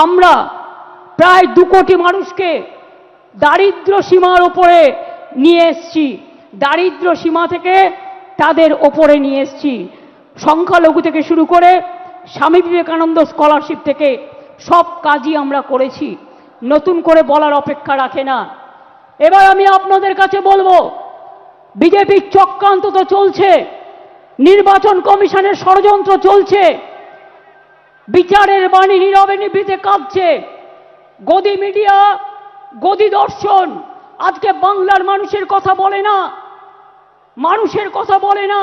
আমরা প্রায় 2 কোটি মানুষকে দারিদ্র সীমার ওপরে নিয়ে এসেছি, দারিদ্র সীমা থেকে তাদের ওপরে নিয়ে এসেছি। সংখ্যালঘু থেকে শুরু করে স্বামী বিবেকানন্দ স্কলারশিপ থেকে সব কাজই আমরা করেছি, নতুন করে বলার অপেক্ষা রাখে না। এবার আমি আপনাদের কাছে বলবো, বিজেপির চক্রান্ত তো চলছে, নির্বাচন কমিশনের ষড়যন্ত্র চলছে, বিচারের বাণী নীরবে নিভৃতে কাঁদছে, গদি মিডিয়া, গদি দর্শন আজকে বাংলার মানুষের কথা বলে না, মানুষের কথা বলে না,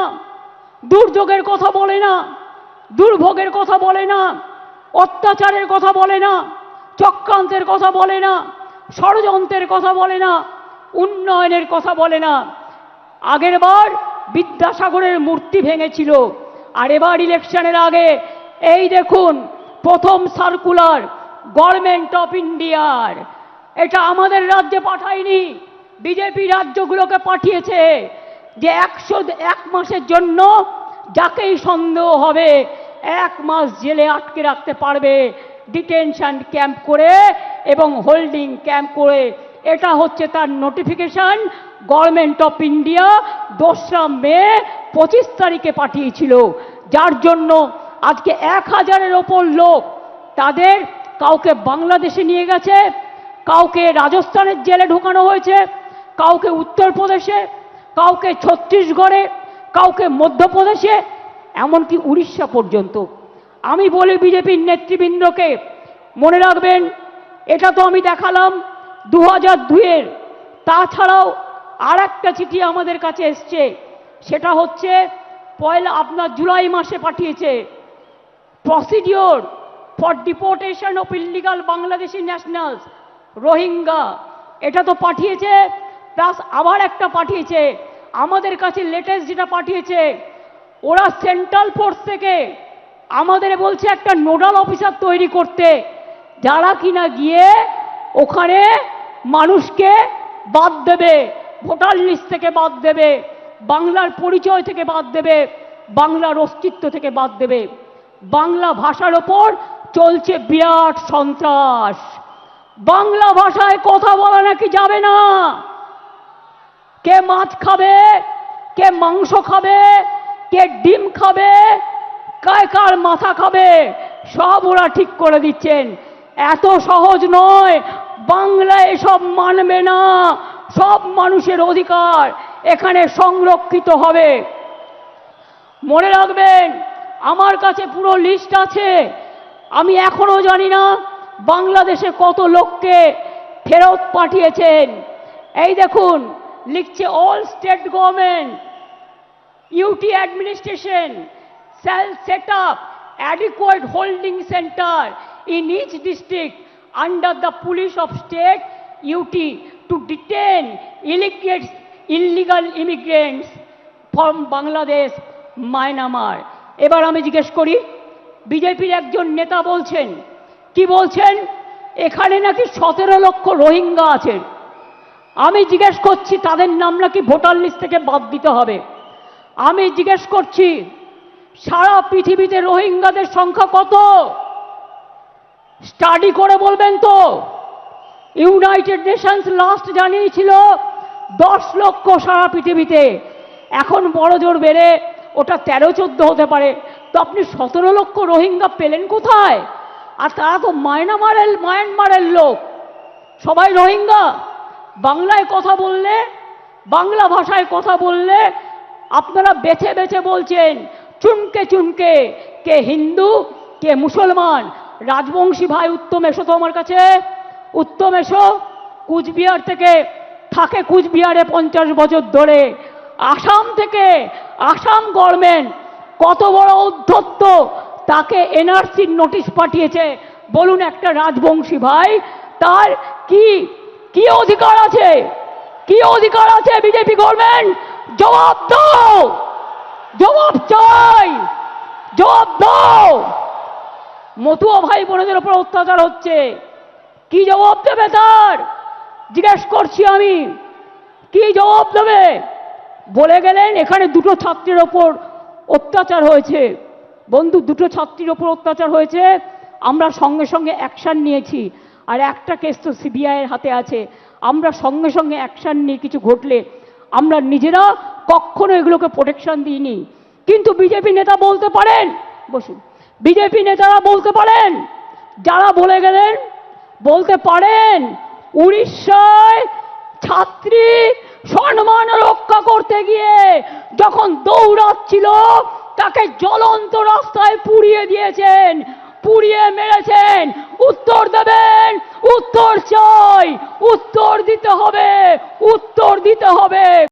দুর্যোগের কথা বলে না, দুর্ভোগের কথা বলে না, অত্যাচারের কথা বলে না, চক্রান্তের কথা বলে না, ষড়যন্ত্রের কথা বলে না, উন্নয়নের কথা বলে না। আগের বার বিদ্যাসাগরের মূর্তি ভেঙেছিল, আর এবার ইলেকশনের আগে এই দেখুন প্রথম সার্কুলার গভর্নমেন্ট অফ ইন্ডিয়ার, এটা আমাদের রাজ্যে পাঠায়নি, বিজেপি রাজ্যগুলোকে পাঠিয়েছে, যে 101 মাসের জন্য যাকেই সন্দেহ হবে 1 মাস জেলে আটকে রাখতে পারবে, ডিটেনশন ক্যাম্প করে এবং হোল্ডিং ক্যাম্প করে। এটা হচ্ছে তার নোটিফিকেশন গভর্নমেন্ট অফ ইন্ডিয়া 2রা মে 25 তারিখে পাঠিয়েছিল, যার জন্য আজকে 1000-এর ওপর লোক, তাদের কাউকে বাংলাদেশে নিয়ে গেছে, কাউকে রাজস্থানের জেলে ঢোকানো হয়েছে, কাউকে উত্তরপ্রদেশে, কাউকে ছত্তিশগড়ে, কাউকে মধ্যপ্রদেশে, এমনকি উড়িষ্যা পর্যন্ত। আমি বলি বিজেপির নেতৃবৃন্দকে, মনে রাখবেন এটা তো আমি দেখালাম 2002-এর, তাছাড়াও আর একটা চিঠি আমাদের কাছে এসছে, সেটা হচ্ছে আপনার জুলাই মাসে পাঠিয়েছে, procedure for deportation of illegal Bangladeshi nationals Rohingya, এটা তো পাঠিয়েছে, প্লাস আবার একটা পাঠিয়েছে আমাদের কাছে লেটেস্ট যেটা পাঠিয়েছে, ওরা সেন্ট্রাল ফোর্স থেকে আমাদের বলছে একটা নোডাল অফিসার তৈরি করতে, যারা কিনা গিয়ে ওখানে মানুষকে বাদ দেবে, ভোটার লিস্ট থেকে বাদ দেবে, বাংলার পরিচয় থেকে বাদ দেবে, বাংলার অস্তিত্ব থেকে বাদ দেবে। বাংলা ভাষার ওপর চলছে বিরাট সন্ত্রাস, বাংলা ভাষায় কথা বলা নাকি যাবে না, কে মাছ খাবে, কে মাংস খাবে, কে ডিম খাবে, কার মাথা খাবে, সব ওরা ঠিক করে দিচ্ছেন। এত সহজ নয়, বাংলা এসব মানবে না, সব মানুষের অধিকার এখানে সংরক্ষিত হবে। মনে রাখবেন আমার কাছে পুরো লিস্ট আছে, আমি এখনো জানি না বাংলাদেশে কত লোককে ফেরত পাঠিয়েছেন। এই দেখুন লিখছে, all state government UT administration shall set up adequate holding center in each district under the police of state UT to detain illegal immigrants from Bangladesh, Myanmar. এবার আমি জিজ্ঞেস করি, বিজেপির একজন নেতা বলছেন, কি বলছেন, এখানে নাকি 17 লক্ষ রোহিঙ্গা আছেন। আমি জিজ্ঞেস করছি তাদের নাম নাকি ভোটার লিস্ট থেকে বাদ দিতে হবে। আমি জিজ্ঞেস করছি সারা পৃথিবীতে রোহিঙ্গাদের সংখ্যা কত, স্টাডি করে বলবেন তো। ইউনাইটেড নেশনস লাস্ট জানিয়েছিল 10 লক্ষ সারা পৃথিবীতে, এখন বড় জোর বেড়ে ওটা 13-14 হতে পারে। তো আপনি 17 লক্ষ রোহিঙ্গা পেলেন কোথায়? আর তারা তো মায়ানমারের লোক, সবাই রোহিঙ্গা। বাংলায় কথা বললে, বাংলা ভাষায় কথা বললে আপনারা বেছে বেছে বলছেন, চুনকে চুনকে, কে হিন্দু কে মুসলমান। রাজবংশী ভাই উত্তম এসো তো আমার কাছে, উত্তম এসো, কুচবিহার থেকে থাকে, কুচবিহারে 50 বছর ধরে। আসাম থেকে, আসাম গভর্নমেন্ট কত বড় উদ্ধত্ত, তাকে এনআরসির নোটিশ পাঠিয়েছে। বলুন একটা রাজবংশী ভাই তার কি কি অধিকার আছে, কি অধিকার আছে বিজেপি গভর্নমেন্ট? জবাব দাও, জবাব চাই, জবাব দাও। মতুয়া ভাই বোনদের উপর অত্যাচার হচ্ছে, কি জবাব দেবে তার? জিজ্ঞেস করছি আমি, কি জবাব দেবে? বলে গেলেন এখানে 2টো ছাত্রের ওপর অত্যাচার হয়েছে। বন্ধু, 2টো ছাত্রীর ওপর অত্যাচার হয়েছে, আমরা সঙ্গে সঙ্গে অ্যাকশন নিয়েছি। আর একটা কেস তো সিবিআইয়ের হাতে আছে, আমরা সঙ্গে সঙ্গে অ্যাকশন নিয়ে কিছু ঘটলে আমরা নিজেরা কখনো এগুলোকে প্রোটেকশন দিইনি। কিন্তু বিজেপি নেতা বলতে পারেন, বসুন, বিজেপি নেতারা বলতে পারেন, যারা বলে গেলেন বলতে পারেন উড়িষ্যায় ছাত্রী সম্মান রক্ষা করতে গিয়ে যখন দৌড়াচ্ছিল তাকে জ্বলন্ত রাস্তায় পুড়িয়ে দিয়েছেন, পুড়িয়ে মেরেছেন। উত্তর দেবেন, উত্তর চাই, উত্তর দিতে হবে, উত্তর দিতে হবে।